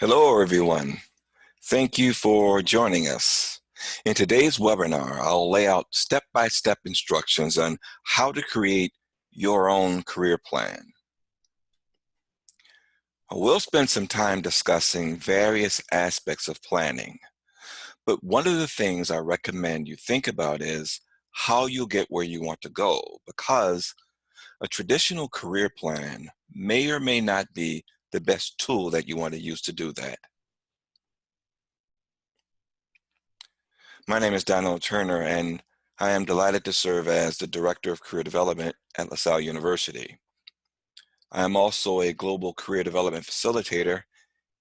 Hello, everyone. Thank you for joining us. In today's webinar, I'll lay out step-by-step instructions on how to create your own career plan. We'll spend some time discussing various aspects of planning, but one of the things I recommend you think about is how you'll get where you want to go, because a traditional career plan may or may not be the best tool that you want to use to do that. My name is Donald Turner, and I am delighted to serve as the Director of Career Development at LaSalle University. I am also a Global Career Development Facilitator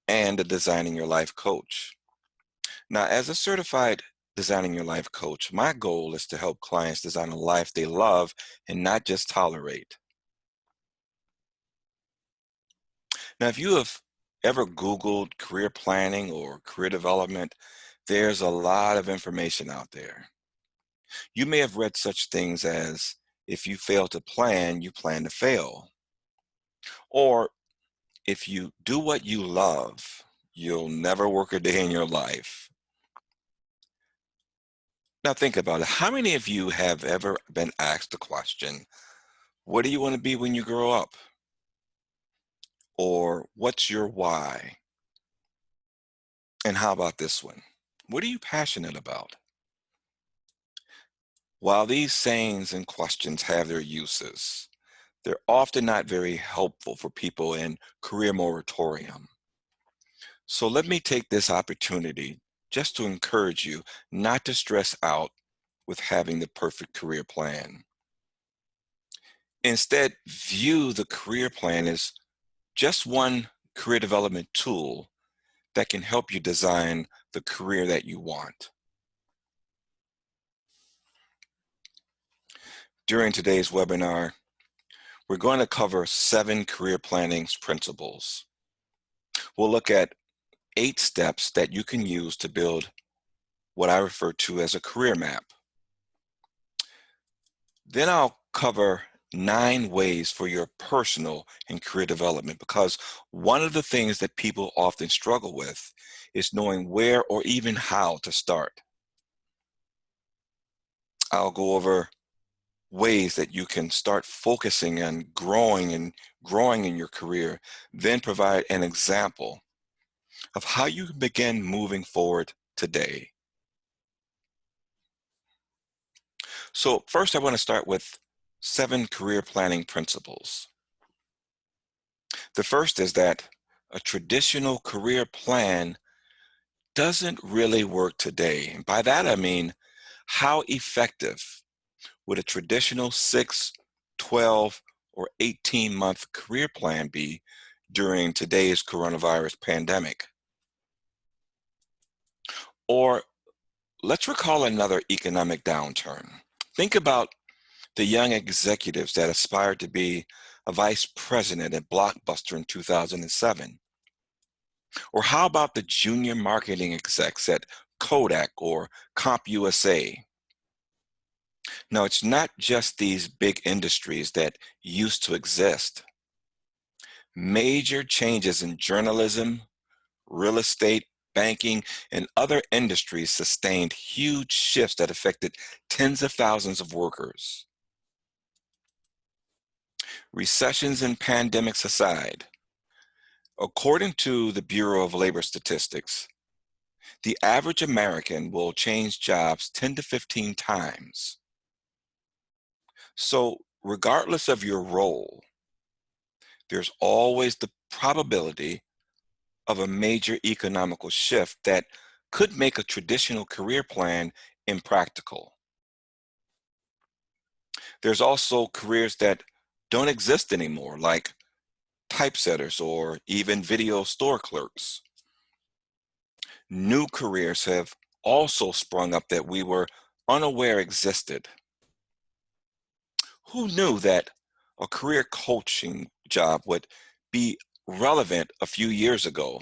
and a Designing Your Life Coach. Now, as a certified Designing Your Life Coach, my goal is to help clients design a life they love and not just tolerate. Now, if you have ever Googled career planning or career development, there's a lot of information out there. You may have read such things as, if you fail to plan, you plan to fail. Or, if you do what you love, you'll never work a day in your life. Now think about it. How many of you have ever been asked the question, what do you want to be when you grow up? Or, what's your why? And how about this one? What are you passionate about? While these sayings and questions have their uses, they're often not very helpful for people in career moratorium. So let me take this opportunity just to encourage you not to stress out with having the perfect career plan. Instead, view the career plan as just one career development tool that can help you design the career that you want. During today's webinar, we're going to cover 7 career planning principles. We'll look at 8 steps that you can use to build what I refer to as a career map. Then I'll cover 9 ways for your personal and career development, because one of the things that people often struggle with is knowing where or even how to start. I'll go over ways that you can start focusing on growing in your career, then provide an example of how you can begin moving forward today. So first, I want to start with 7 career planning principles. The first is that a traditional career plan doesn't really work today. And by that, I mean, how effective would a traditional 6, 12, or 18-month career plan be during today's coronavirus pandemic? Or let's recall another economic downturn. Think about the young executives that aspired to be a vice president at Blockbuster in 2007. Or how about the junior marketing execs at Kodak or CompUSA? Now, it's not just these big industries that used to exist. Major changes in journalism, real estate, banking, and other industries sustained huge shifts that affected tens of thousands of workers. Recessions and pandemics aside, according to the Bureau of Labor Statistics, the average American will change jobs 10 to 15 times. So regardless of your role, there's always the probability of a major economical shift that could make a traditional career plan impractical. There's also careers that don't exist anymore, like typesetters or even video store clerks. New careers have also sprung up that we were unaware existed. Who knew that a career coaching job would be relevant a few years ago?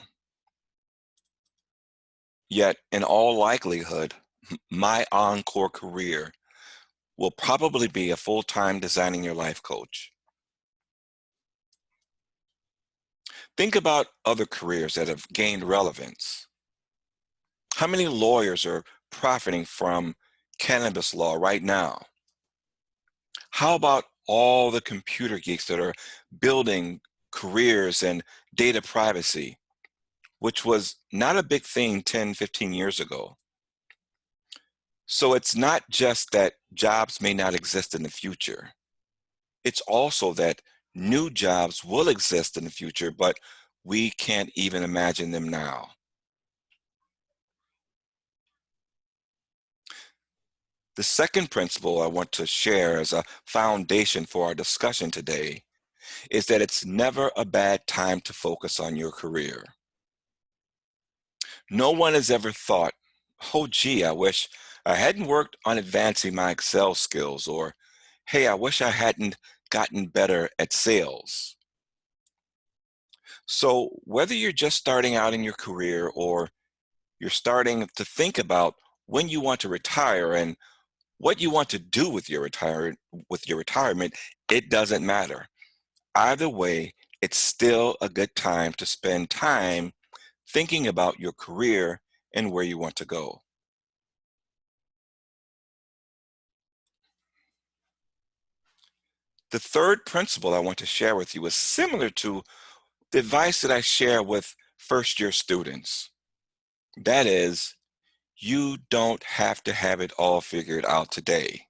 Yet, in all likelihood, my encore career will probably be a full-time Designing Your Life coach. Think about other careers that have gained relevance. How many lawyers are profiting from cannabis law right now? How about all the computer geeks that are building careers in data privacy, which was not a big thing 10, 15 years ago? So it's not just that jobs may not exist in the future. It's also that new jobs will exist in the future, but we can't even imagine them now. The second principle I want to share as a foundation for our discussion today is that it's never a bad time to focus on your career. No one has ever thought, oh, gee, I wish I hadn't worked on advancing my Excel skills, or hey, I wish I hadn't gotten better at sales. So whether you're just starting out in your career or you're starting to think about when you want to retire and what you want to do with your retirement, it doesn't matter. Either way, it's still a good time to spend time thinking about your career and where you want to go. The third principle I want to share with you is similar to the advice that I share with first-year students. That is, you don't have to have it all figured out today.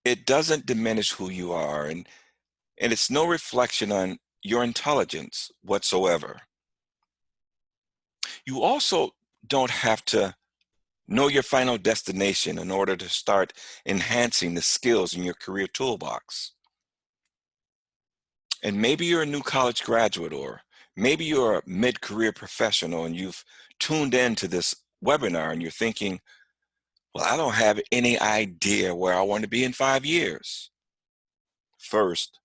It doesn't diminish who you are, and it's no reflection on your intelligence whatsoever. You also don't have to know your final destination in order to start enhancing the skills in your career toolbox. And maybe you're a new college graduate, or maybe you're a mid-career professional and you've tuned into this webinar and you're thinking, well, I don't have any idea where I want to be in 5 years. First,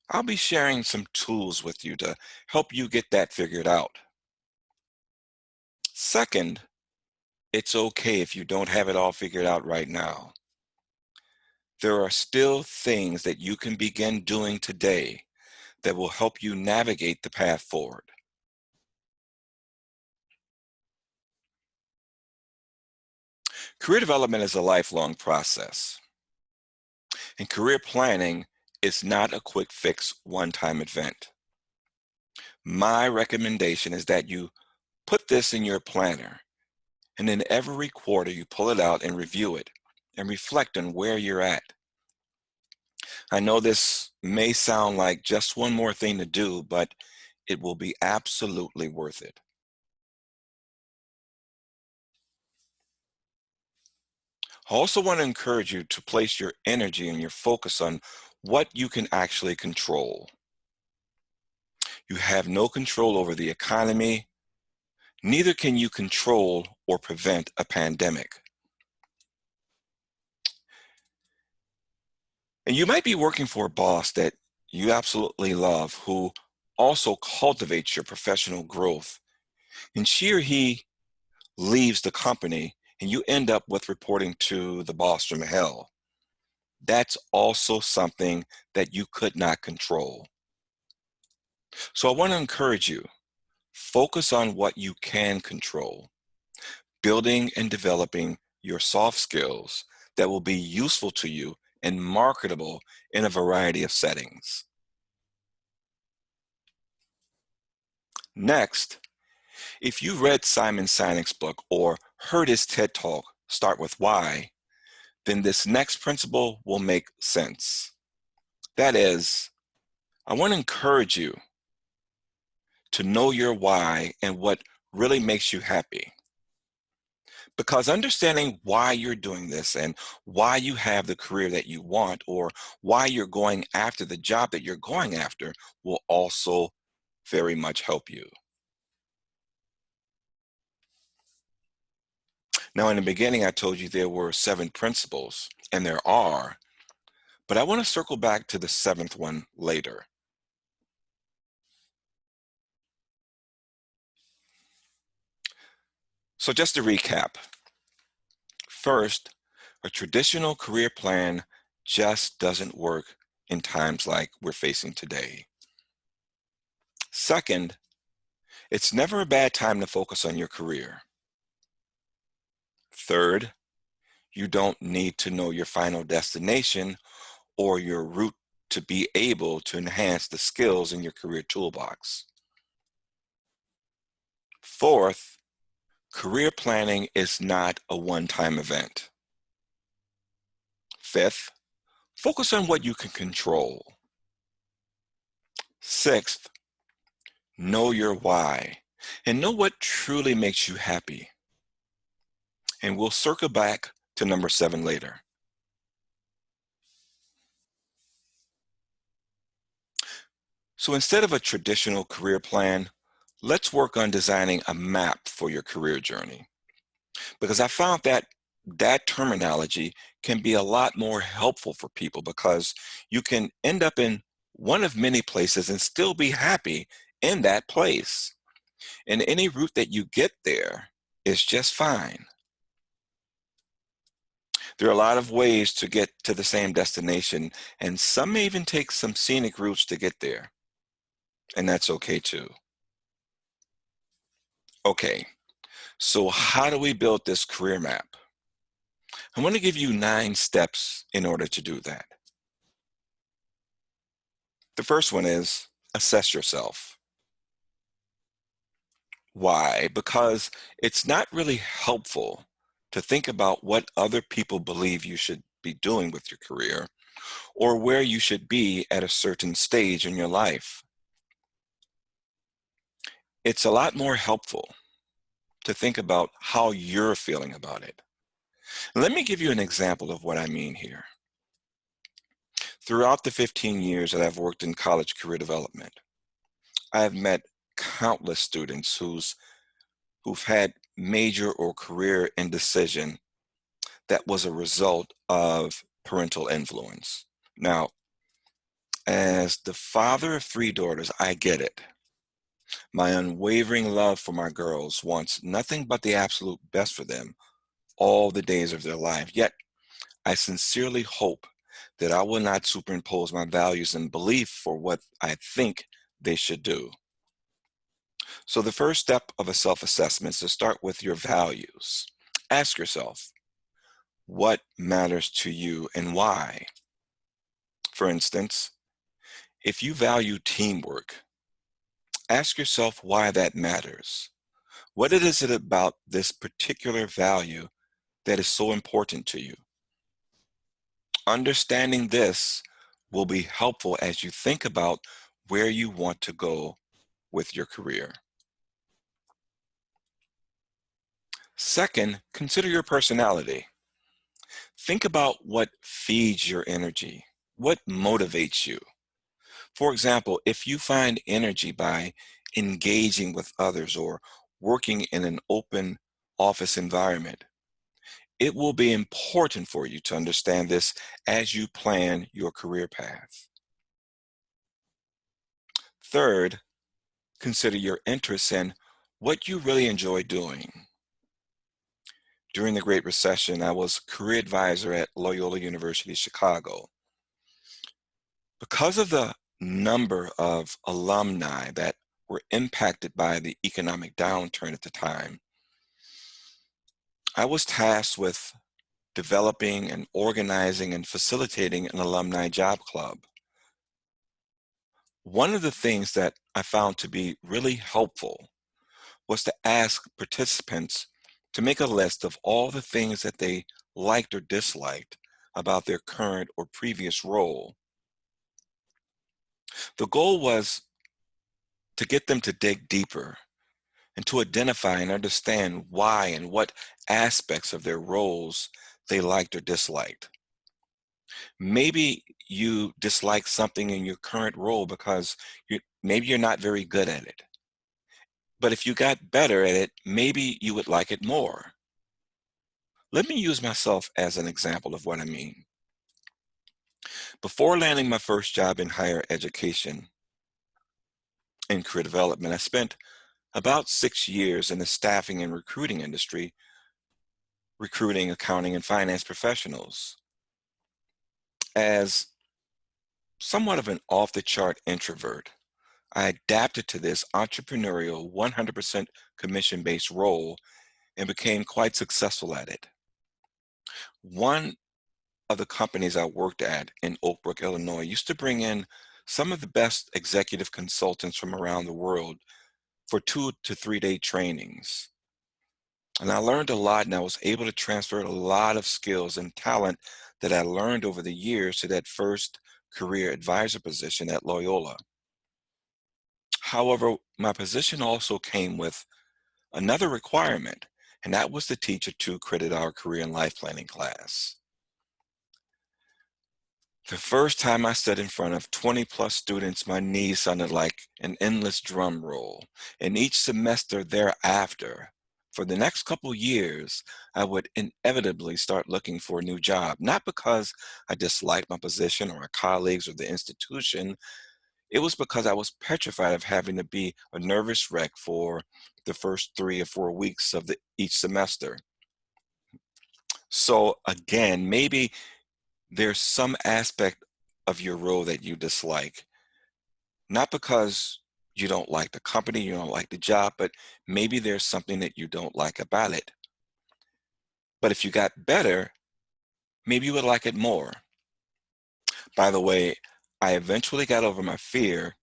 I'll be sharing some tools with you to help you get that figured out. Second, it's okay if you don't have it all figured out right now. There are still things that you can begin doing today that will help you navigate the path forward. Career development is a lifelong process, and career planning is not a quick fix, one-time event. My recommendation is that you put this in your planner, and then every quarter you pull it out and review it and reflect on where you're at. I know this may sound like just one more thing to do, but it will be absolutely worth it. I also want to encourage you to place your energy and your focus on what you can actually control. You have no control over the economy, neither can you control or prevent a pandemic. And you might be working for a boss that you absolutely love, who also cultivates your professional growth, and she or he leaves the company and you end up with reporting to the boss from hell. That's also something that you could not control. So I want to encourage you, focus on what you can control, building and developing your soft skills that will be useful to you and marketable in a variety of settings. Next, if you read Simon Sinek's book or heard his TED Talk, Start With Why, then this next principle will make sense. That is, I want to encourage you to know your why and what really makes you happy. Because understanding why you're doing this and why you have the career that you want, or why you're going after the job that you're going after, will also very much help you. Now, in the beginning, I told you there were 7 principles, and there are, but I want to circle back to the 7th one later. So just to recap, first, a traditional career plan just doesn't work in times like we're facing today. Second, it's never a bad time to focus on your career. Third, you don't need to know your final destination or your route to be able to enhance the skills in your career toolbox. Fourth, career planning is not a one-time event. Fifth, focus on what you can control. Sixth, know your why and know what truly makes you happy. And we'll circle back to number 7 later. So instead of a traditional career plan, let's work on designing a map for your career journey. Because I found that that terminology can be a lot more helpful for people because you can end up in one of many places and still be happy in that place. And any route that you get there is just fine. There are a lot of ways to get to the same destination, and some may even take some scenic routes to get there. And that's okay too. Okay, so how do we build this career map? I want to give you 9 steps in order to do that. The first one is assess yourself. Why? Because it's not really helpful to think about what other people believe you should be doing with your career or where you should be at a certain stage in your life. It's a lot more helpful to think about how you're feeling about it. Let me give you an example of what I mean here. Throughout the 15 years that I've worked in college career development, I have met countless students who've had major or career indecision that was a result of parental influence. Now, as the father of 3 daughters, I get it. My unwavering love for my girls wants nothing but the absolute best for them all the days of their life. Yet, I sincerely hope that I will not superimpose my values and belief for what I think they should do. So the first step of a self-assessment is to start with your values. Ask yourself, what matters to you and why? For instance, if you value teamwork, ask yourself why that matters. What is it about this particular value that is so important to you? Understanding this will be helpful as you think about where you want to go with your career. Second, consider your personality. Think about what feeds your energy, what motivates you. For example, if you find energy by engaging with others or working in an open office environment, it will be important for you to understand this as you plan your career path. Third, consider your interests and what you really enjoy doing. During the Great Recession, I was career advisor at Loyola University Chicago. Because of the number of alumni that were impacted by the economic downturn at the time, I was tasked with developing and organizing and facilitating an alumni job club. One of the things that I found to be really helpful was to ask participants to make a list of all the things that they liked or disliked about their current or previous role. The goal was to get them to dig deeper and to identify and understand why and what aspects of their roles they liked or disliked. Maybe you dislike something in your current role because maybe you're not very good at it. But if you got better at it, maybe you would like it more. Let me use myself as an example of what I mean. Before landing my first job in higher education in career development, I spent about 6 years in the staffing and recruiting industry, recruiting accounting and finance professionals. As somewhat of an off-the-chart introvert, I adapted to this entrepreneurial 100% commission-based role and became quite successful at it. One of the companies I worked at in Oak Brook, Illinois, used to bring in some of the best executive consultants from around the world for 2 to 3 day trainings. And I learned a lot, and I was able to transfer a lot of skills and talent that I learned over the years to that first career advisor position at Loyola. However, my position also came with another requirement, and that was to teach a 2 credit hour career and life planning class. The first time I stood in front of 20 plus students, my knees sounded like an endless drum roll. And each semester thereafter, for the next couple years, I would inevitably start looking for a new job, not because I disliked my position or my colleagues or the institution. It was because I was petrified of having to be a nervous wreck for the first 3 or 4 weeks of each semester. So again, maybe there's some aspect of your role that you dislike, not because you don't like the company, you don't like the job, but maybe there's something that you don't like about it. But if you got better, maybe you would like it more. By the way, I eventually got over my fear,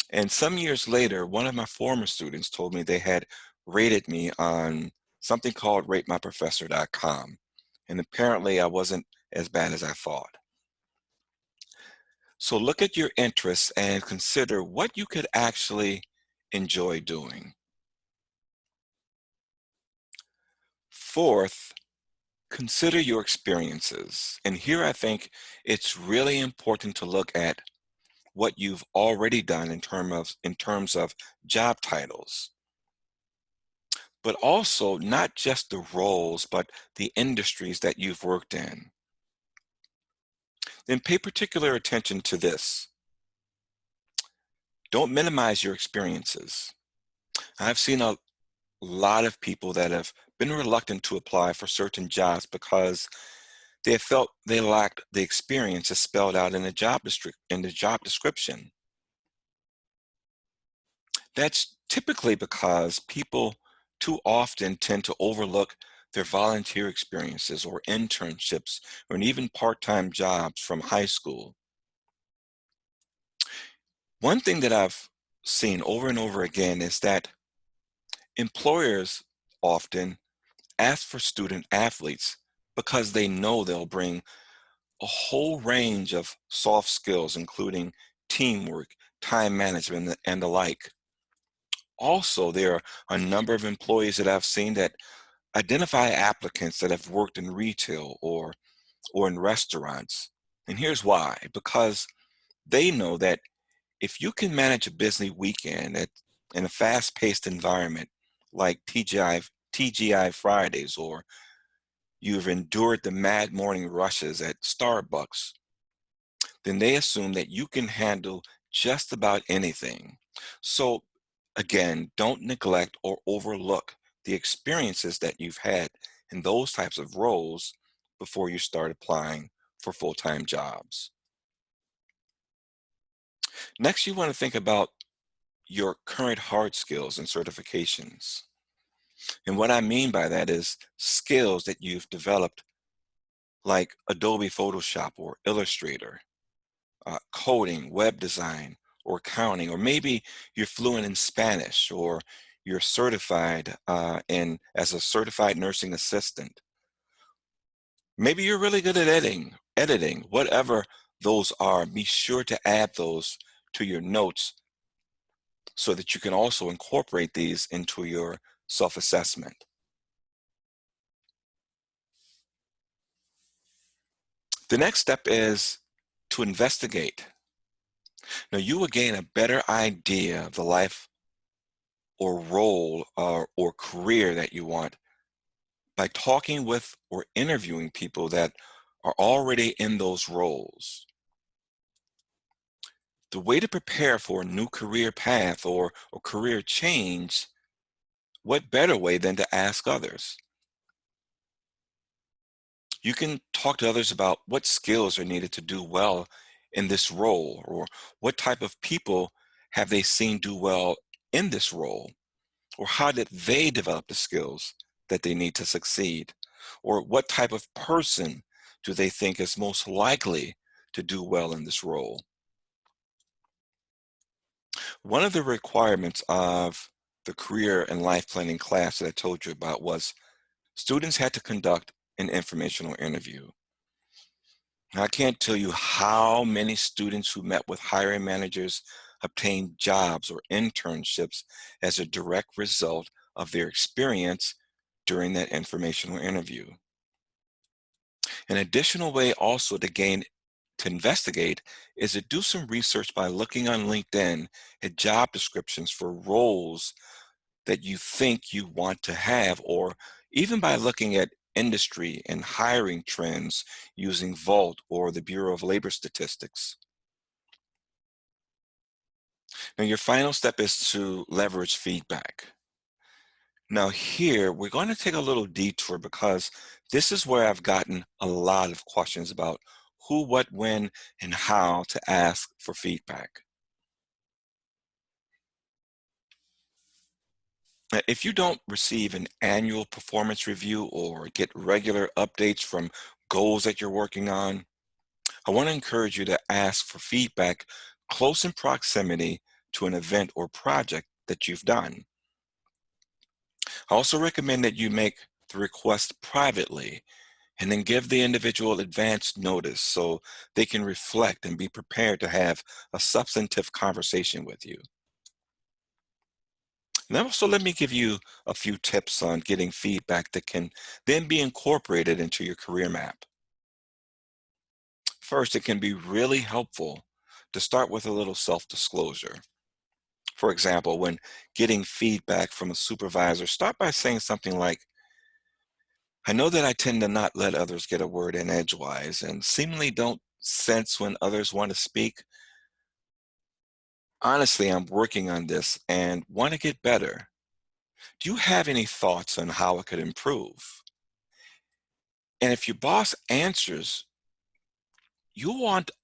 and some years later, one of my former students told me they had rated me on something called ratemyprofessor.com, and apparently I wasn't as bad as I thought. So look at your interests and consider what you could actually enjoy doing. Fourth, consider your experiences. And here I think it's really important to look at what you've already done in terms of job titles, but also not just the roles, but the industries that you've worked in. Then pay particular attention to this. Don't minimize your experiences. I've seen a lot of people that have been reluctant to apply for certain jobs because they have felt they lacked the experience as spelled out in the job description. That's typically because people too often tend to overlook their volunteer experiences or internships or even part-time jobs from high school. One thing that I've seen over and over again is that employers often ask for student athletes because they know they'll bring a whole range of soft skills, including teamwork, time management, and the like. Also, there are a number of employees that I've seen that identify applicants that have worked in retail or in restaurants. And here's why: because they know that if you can manage a busy weekend in a fast-paced environment like TGI Fridays, or you've endured the mad morning rushes at Starbucks, then they assume that you can handle just about anything. So again, don't neglect or overlook the experiences that you've had in those types of roles before you start applying for full-time jobs. Next, you want to think about your current hard skills and certifications. And what I mean by that is skills that you've developed like Adobe Photoshop or Illustrator, coding, web design, or accounting, or maybe you're fluent in Spanish, or you're certified in as a certified nursing assistant. Maybe you're really good at editing, whatever those are. Be sure to add those to your notes so that you can also incorporate these into your self-assessment. The next step is to investigate. Now, you will gain a better idea of the life or role or career that you want by talking with or interviewing people that are already in those roles. The way to prepare for a new career path or career change, what better way than to ask others? You can talk to others about what skills are needed to do well in this role, or what type of people have they seen do well in this role? Or how did they develop the skills that they need to succeed? Or what type of person do they think is most likely to do well in this role? One of the requirements of the career and life planning class that I told you about was students had to conduct an informational interview. I can't tell you how many students who met with hiring managers obtained jobs or internships as a direct result of their experience during that informational interview. An additional way also to investigate is to do some research by looking on LinkedIn at job descriptions for roles that you think you want to have, or even by looking at industry and hiring trends using Vault or the Bureau of Labor Statistics. Now, your final step is to leverage feedback. Now here, we're going to take a little detour because this is where I've gotten a lot of questions about who, what, when, and how to ask for feedback. Now, if you don't receive an annual performance review or get regular updates from goals that you're working on, I want to encourage you to ask for feedback close in proximity to an event or project that you've done. I also recommend that you make the request privately and then give the individual advance notice so they can reflect and be prepared to have a substantive conversation with you. Now, also let me give you a few tips on getting feedback that can then be incorporated into your career map. First, it can be really helpful to start with a little self-disclosure. For example, when getting feedback from a supervisor, start by saying something like, I know that I tend to not let others get a word in edgewise and seemingly don't sense when others want to speak. Honestly, I'm working on this and want to get better. Do you have any thoughts on how it could improve? And if your boss answers,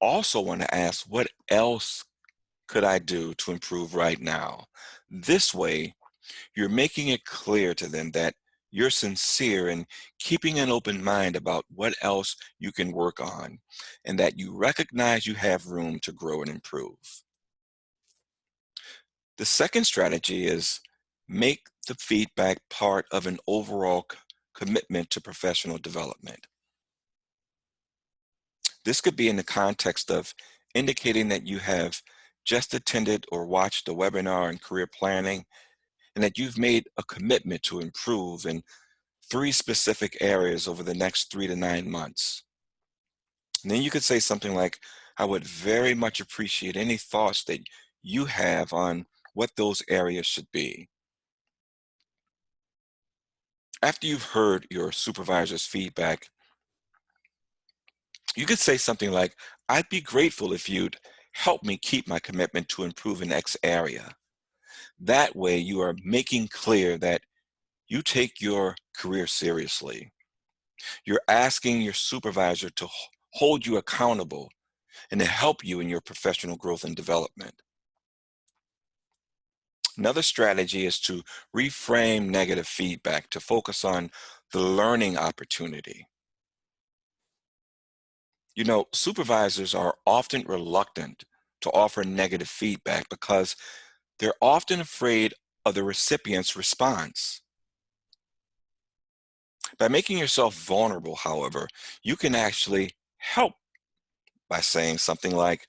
also want to ask, what else could I do to improve right now? This way, you're making it clear to them that you're sincere and keeping an open mind about what else you can work on, and that you recognize you have room to grow and improve. The second strategy is make the feedback part of an overall commitment to professional development. This could be in the context of indicating that you have just attended or watched a webinar in career planning and that you've made a commitment to improve in three specific areas over the next 3 to 9 months. And then you could say something like, I would very much appreciate any thoughts that you have on what those areas should be. After you've heard your supervisor's feedback, you could say something like, I'd be grateful if you'd help me keep my commitment to improve in X area. That way you are making clear that you take your career seriously. You're asking your supervisor to hold you accountable and to help you in your professional growth and development. Another strategy is to reframe negative feedback to focus on the learning opportunity. You know, supervisors are often reluctant to offer negative feedback because they're often afraid of the recipient's response. By making yourself vulnerable, however, you can actually help by saying something like,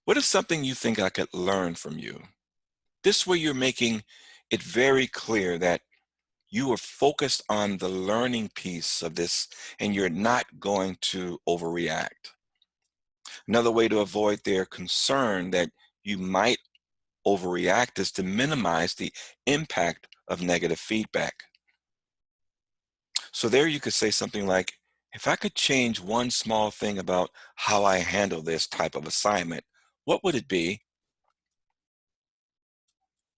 what is something you think I could learn from you? This way you're making it very clear that you are focused on the learning piece of this and you're not going to overreact. Another way to avoid their concern that you might overreact is to minimize the impact of negative feedback. So there you could say something like, if I could change one small thing about how I handle this type of assignment, what would it be?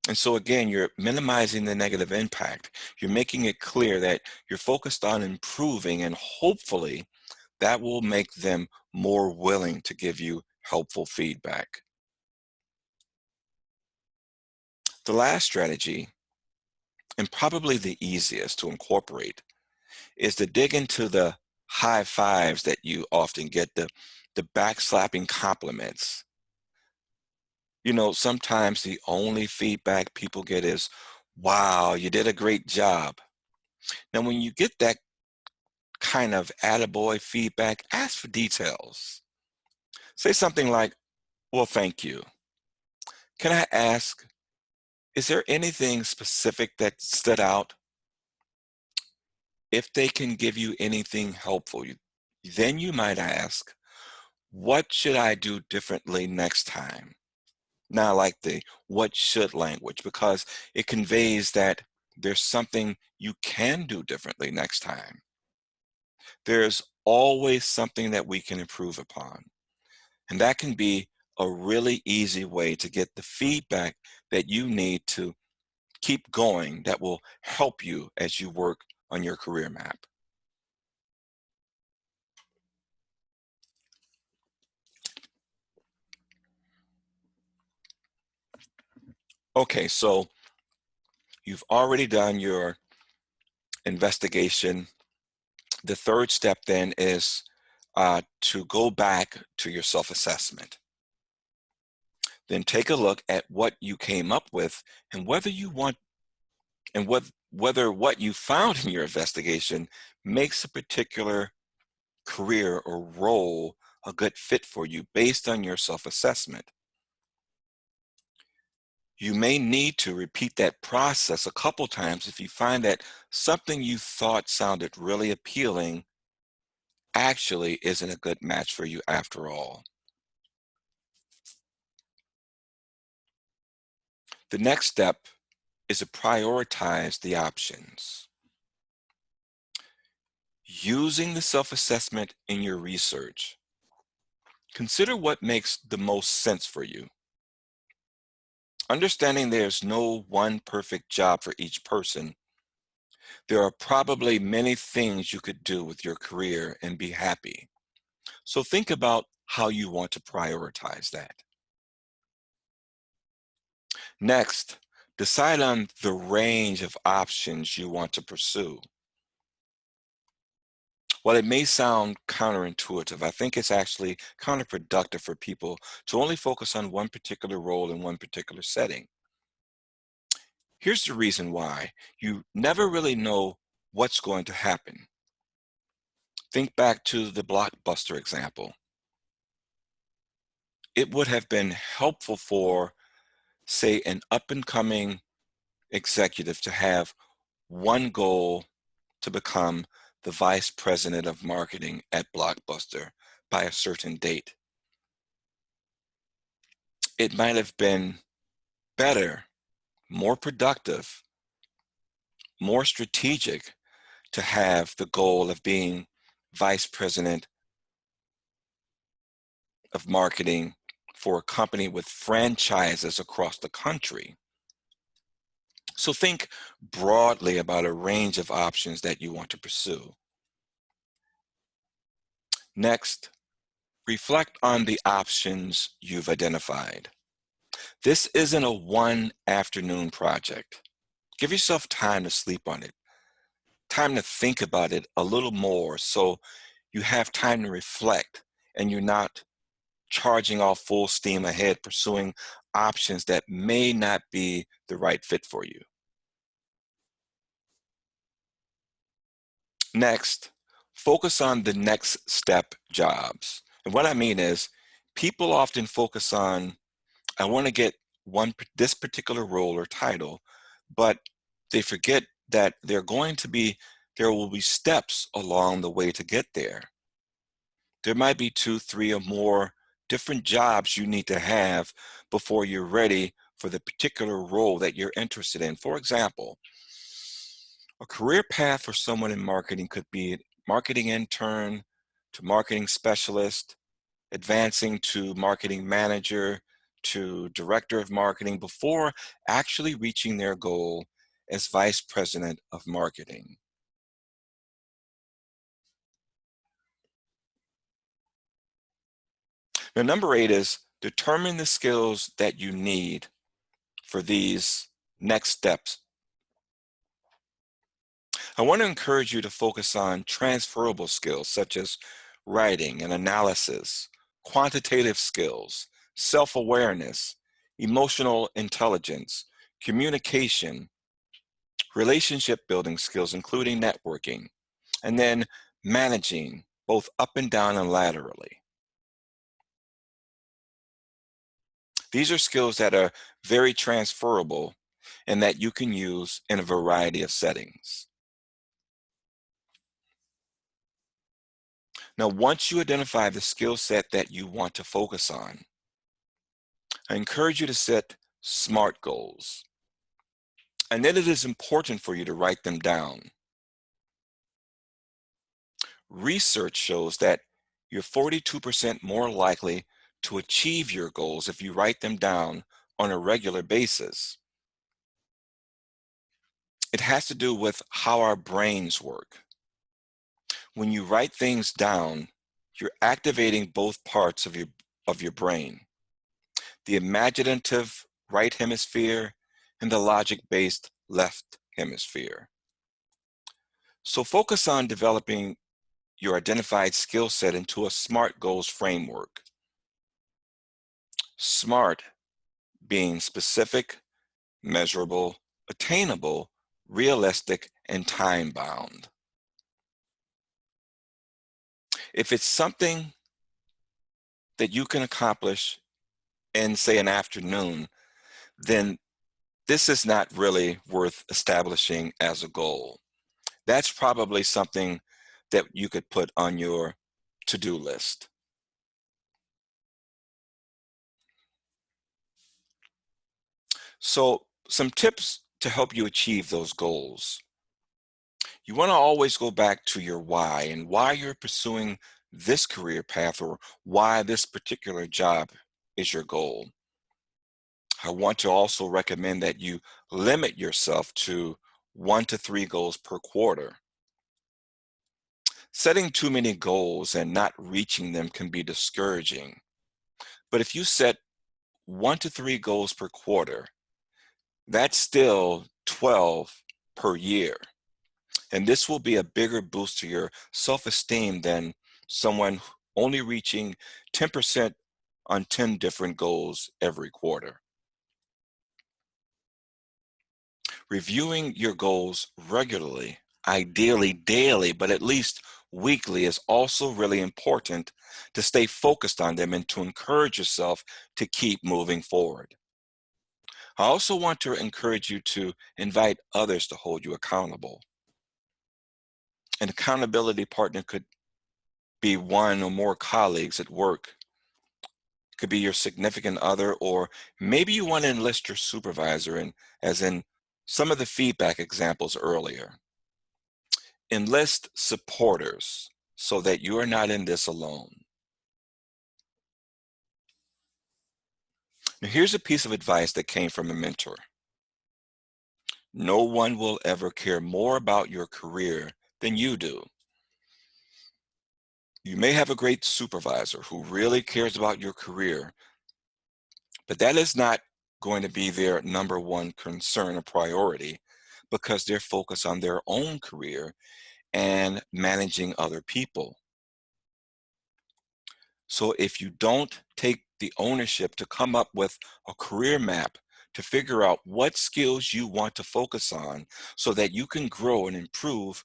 And so again, you're minimizing the negative impact. You're making it clear that you're focused on improving, and hopefully that will make them more willing to give you helpful feedback. The last strategy, and probably the easiest to incorporate, is to dig into the high fives that you often get, the backslapping compliments. You know, sometimes the only feedback people get is, wow, you did a great job. Now, when you get that kind of attaboy feedback, ask for details. Say something like, well, thank you. Can I ask, is there anything specific that stood out? If they can give you anything helpful, then you might ask, what should I do differently next time? Now, I like the what should language because it conveys that there's something you can do differently next time. There's always something that we can improve upon. And that can be a really easy way to get the feedback that you need to keep going that will help you as you work on your career map. Okay, so you've already done your investigation. The third step then is to go back to your self-assessment. Then take a look at what you came up with and whether you want and whether what you found in your investigation makes a particular career or role a good fit for you based on your self-assessment. You may need to repeat that process a couple times if you find that something you thought sounded really appealing actually isn't a good match for you after all. The next step is to prioritize the options. Using the self-assessment in your research, consider what makes the most sense for you. Understanding there's no one perfect job for each person, there are probably many things you could do with your career and be happy. So think about how you want to prioritize that. Next, decide on the range of options you want to pursue. While it may sound counterintuitive, I think it's actually counterproductive for people to only focus on one particular role in one particular setting. Here's the reason why. You never really know what's going to happen. Think back to the Blockbuster example. It would have been helpful for, say, an up-and-coming executive to have one goal to become the vice president of marketing at Blockbuster by a certain date. It might have been better, more productive, more strategic to have the goal of being vice president of marketing for a company with franchises across the country. So think broadly about a range of options that you want to pursue. Next, reflect on the options you've identified. This isn't a one afternoon project. Give yourself time to sleep on it, time to think about it a little more so you have time to reflect and you're not charging off full steam ahead pursuing options that may not be the right fit for you. Next, focus on the next step jobs. And what I mean is people often focus on, I want to get this particular role or title, but they forget that there will be steps along the way to get there. There might be two, three, or more different jobs you need to have before you're ready for the particular role that you're interested in. For example, a career path for someone in marketing could be marketing intern to marketing specialist, advancing to marketing manager to director of marketing before actually reaching their goal as vice president of marketing. Now, number 8 is determine the skills that you need for these next steps. I want to encourage you to focus on transferable skills such as writing and analysis, quantitative skills, self-awareness, emotional intelligence, communication, relationship building skills, including networking, and then managing both up and down and laterally. These are skills that are very transferable and that you can use in a variety of settings. Now, once you identify the skill set that you want to focus on, I encourage you to set SMART goals. And then it is important for you to write them down. Research shows that you're 42% more likely to achieve your goals if you write them down on a regular basis. It has to do with how our brains work. When you write things down, you're activating both parts of your brain, the imaginative right hemisphere and the logic-based left hemisphere. So focus on developing your identified skill set into a SMART goals framework. SMART being specific, measurable, attainable, realistic, and time-bound. If it's something that you can accomplish in, say, an afternoon, then this is not really worth establishing as a goal. That's probably something that you could put on your to-do list. So some tips to help you achieve those goals. You want to always go back to your why and why you're pursuing this career path or why this particular job is your goal. I want to also recommend that you limit yourself to 1 to 3 goals per quarter. Setting too many goals and not reaching them can be discouraging. But if you set 1 to 3 goals per quarter, that's still 12 per year. And this will be a bigger boost to your self-esteem than someone only reaching 10% on 10 different goals every quarter. Reviewing your goals regularly, ideally daily, but at least weekly, is also really important to stay focused on them and to encourage yourself to keep moving forward. I also want to encourage you to invite others to hold you accountable. An accountability partner could be one or more colleagues at work, could be your significant other, or maybe you want to enlist your supervisor, and as in some of the feedback examples earlier. Enlist supporters so that you are not in this alone. Now, here's a piece of advice that came from a mentor. No one will ever care more about your career than you do. You may have a great supervisor who really cares about your career, but that is not going to be their number one concern or priority because they're focused on their own career and managing other people. So if you don't take the ownership to come up with a career map to figure out what skills you want to focus on so that you can grow and improve,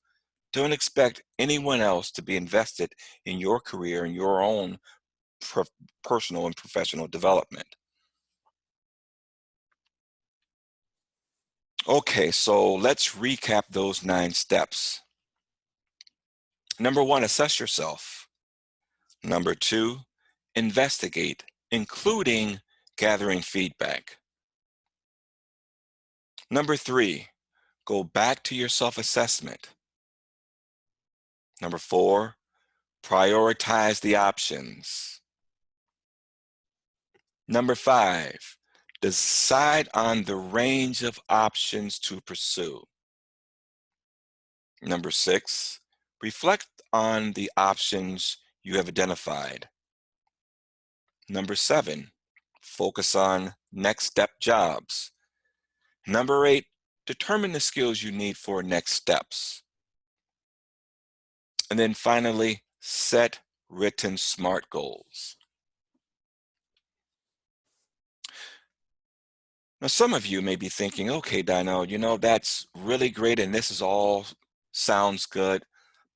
don't expect anyone else to be invested in your career and your own personal and professional development. Okay, so let's recap those 9 steps. Number 1, assess yourself. Number 2, investigate, including gathering feedback. Number 3, go back to your self-assessment. Number 4, prioritize the options. Number 5, decide on the range of options to pursue. Number 6, reflect on the options you have identified. Number 7, focus on next step jobs. Number 8, determine the skills you need for next steps. And then finally, set written SMART goals. Now, some of you may be thinking, okay, Dino, that's really great and this is all sounds good,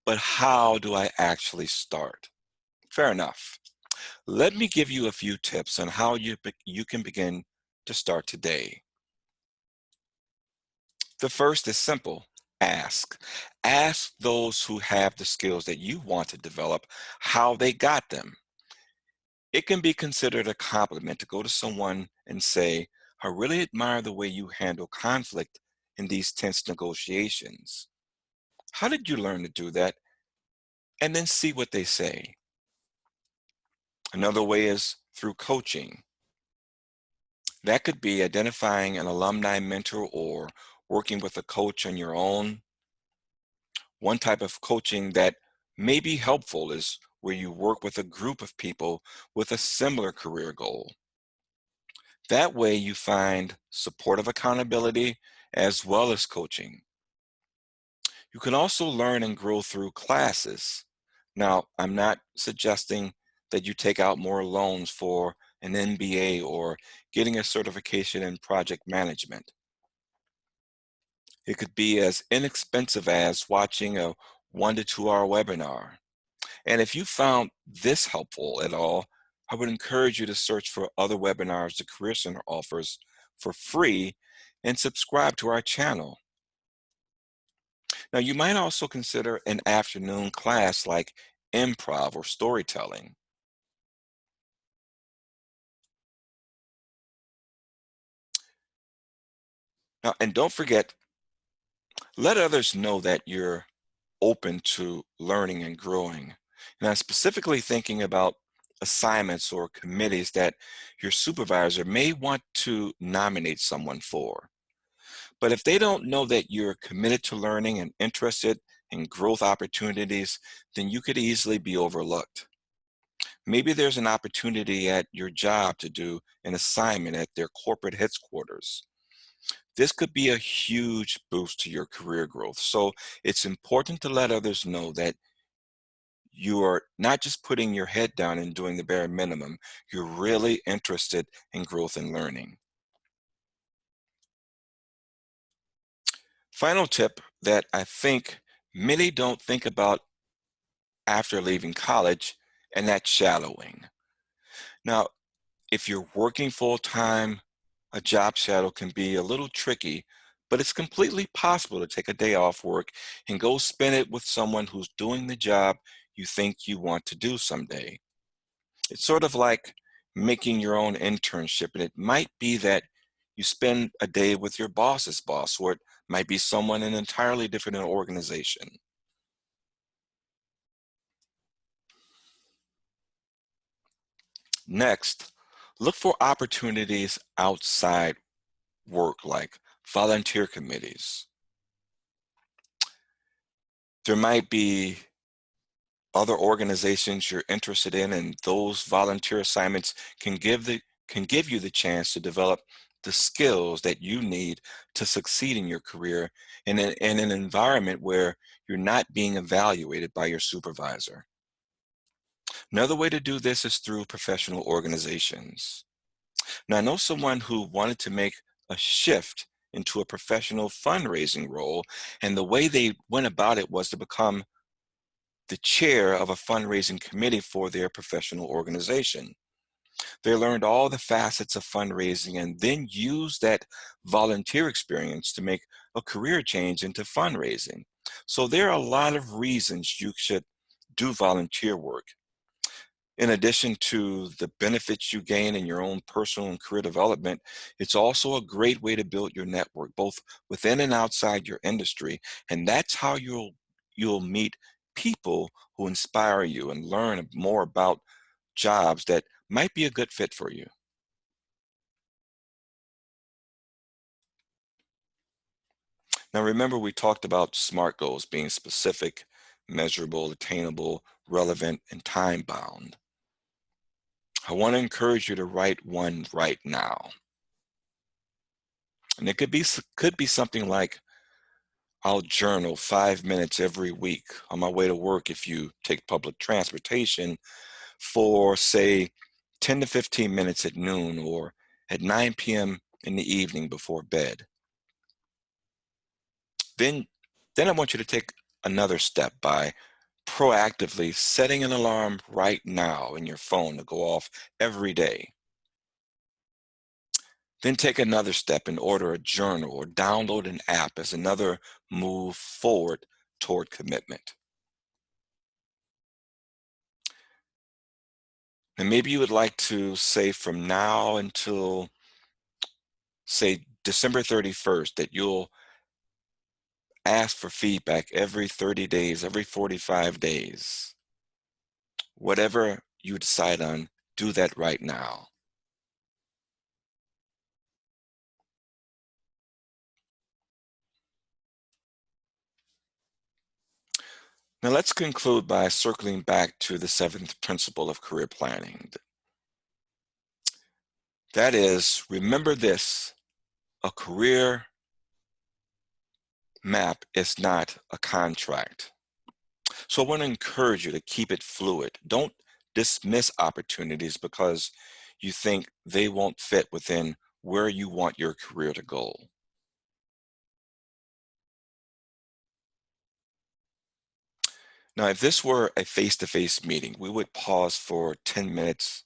but how do I actually start? Fair enough. Let me give you a few tips on how you can begin to start today. The first is simple. Ask. Ask those who have the skills that you want to develop how they got them. It can be considered a compliment to go to someone and say, I really admire the way you handle conflict in these tense negotiations. How did you learn to do that? And then see what they say. Another way is through coaching. That could be identifying an alumni mentor or working with a coach on your own. One type of coaching that may be helpful is where you work with a group of people with a similar career goal. That way you find supportive accountability as well as coaching. You can also learn and grow through classes. Now, I'm not suggesting that you take out more loans for an MBA or getting a certification in project management. It could be as inexpensive as watching a 1 to 2 hour webinar. And if you found this helpful at all, I would encourage you to search for other webinars the Career Center offers for free and subscribe to our channel. Now, you might also consider an afternoon class like improv or storytelling. Now, and don't forget, let others know that you're open to learning and growing. And I'm specifically thinking about assignments or committees that your supervisor may want to nominate someone for. But if they don't know that you're committed to learning and interested in growth opportunities, then you could easily be overlooked. Maybe there's an opportunity at your job to do an assignment at their corporate headquarters. This could be a huge boost to your career growth. So it's important to let others know that you are not just putting your head down and doing the bare minimum, you're really interested in growth and learning. Final tip that I think many don't think about after leaving college, and that's shadowing. Now, if you're working full time, a job shadow can be a little tricky, but it's completely possible to take a day off work and go spend it with someone who's doing the job you think you want to do someday. It's sort of like making your own internship, and it might be that you spend a day with your boss's boss, or it might be someone in an entirely different organization. Next, look for opportunities outside work, like volunteer committees. There might be other organizations you're interested in, and those volunteer assignments can give you the chance to develop the skills that you need to succeed in your career in an environment where you're not being evaluated by your supervisor. Another way to do this is through professional organizations. Now, I know someone who wanted to make a shift into a professional fundraising role, and the way they went about it was to become the chair of a fundraising committee for their professional organization. They learned all the facets of fundraising and then used that volunteer experience to make a career change into fundraising. So there are a lot of reasons you should do volunteer work. In addition to the benefits you gain in your own personal and career development, it's also a great way to build your network, both within and outside your industry. And that's how you'll meet people who inspire you and learn more about jobs that might be a good fit for you. Now, remember, we talked about SMART goals being specific, measurable, attainable, relevant, and time bound. I want to encourage you to write one right now. And it could be something like, I'll journal 5 minutes every week on my way to work if you take public transportation for, say, 10 to 15 minutes at noon or at 9 p.m. in the evening before bed. Then, then I want you to take another step by proactively setting an alarm right now in your phone to go off every day. Then take another step and order a journal or download an app as another move forward toward commitment. And maybe you would like to say from now until, say, December 31st, that you'll ask for feedback every 30 days, every 45 days. Whatever you decide on, do that right now. Now let's conclude by circling back to the seventh principle of career planning. That is, remember this, a career map is not a contract. So I want to encourage you to keep it fluid. Don't dismiss opportunities because you think they won't fit within where you want your career to go. Now, if this were a face-to-face meeting, we would pause for 10 minutes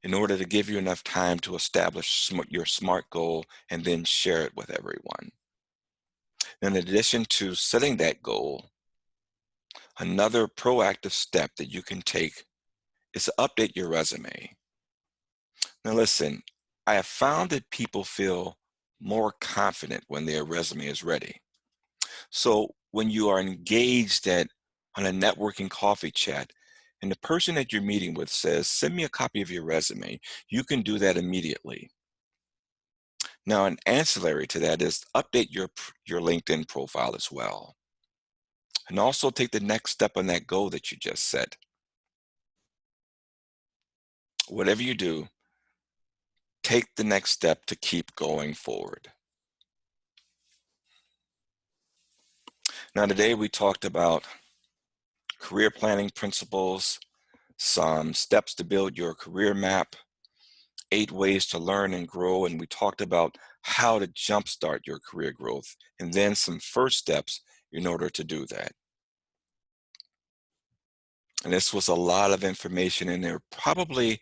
in order to give you enough time to establish your SMART goal and then share it with everyone. In addition to setting that goal, another proactive step that you can take is to update your resume. Now listen, I have found that people feel more confident when their resume is ready. So when you are engaged on a networking coffee chat and the person that you're meeting with says, send me a copy of your resume, you can do that immediately. Now, an ancillary to that is update your LinkedIn profile as well. And also take the next step on that goal that you just set. Whatever you do, take the next step to keep going forward. Now, today we talked about career planning principles, some steps to build your career map, 8 ways to learn and grow, and we talked about how to jumpstart your career growth, and then some first steps in order to do that. And this was a lot of information, and there probably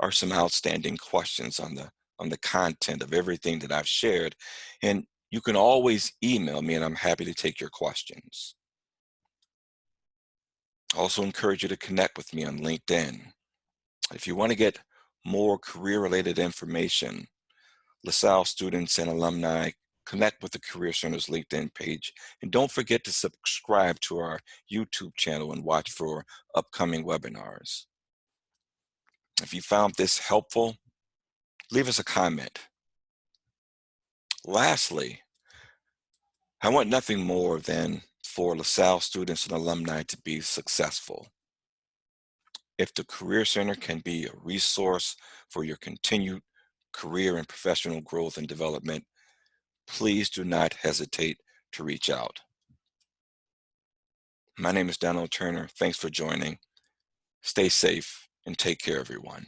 are some outstanding questions on the content of everything that I've shared. And you can always email me, and I'm happy to take your questions. I also encourage you to connect with me on LinkedIn. If you want to get more career-related information, LaSalle students and alumni, connect with the Career Center's LinkedIn page. And don't forget to subscribe to our YouTube channel and watch for upcoming webinars. If you found this helpful, leave us a comment. Lastly, I want nothing more than for LaSalle students and alumni to be successful. If the Career Center can be a resource for your continued career and professional growth and development, please do not hesitate to reach out. My name is Donald Turner. Thanks for joining. Stay safe and take care, everyone.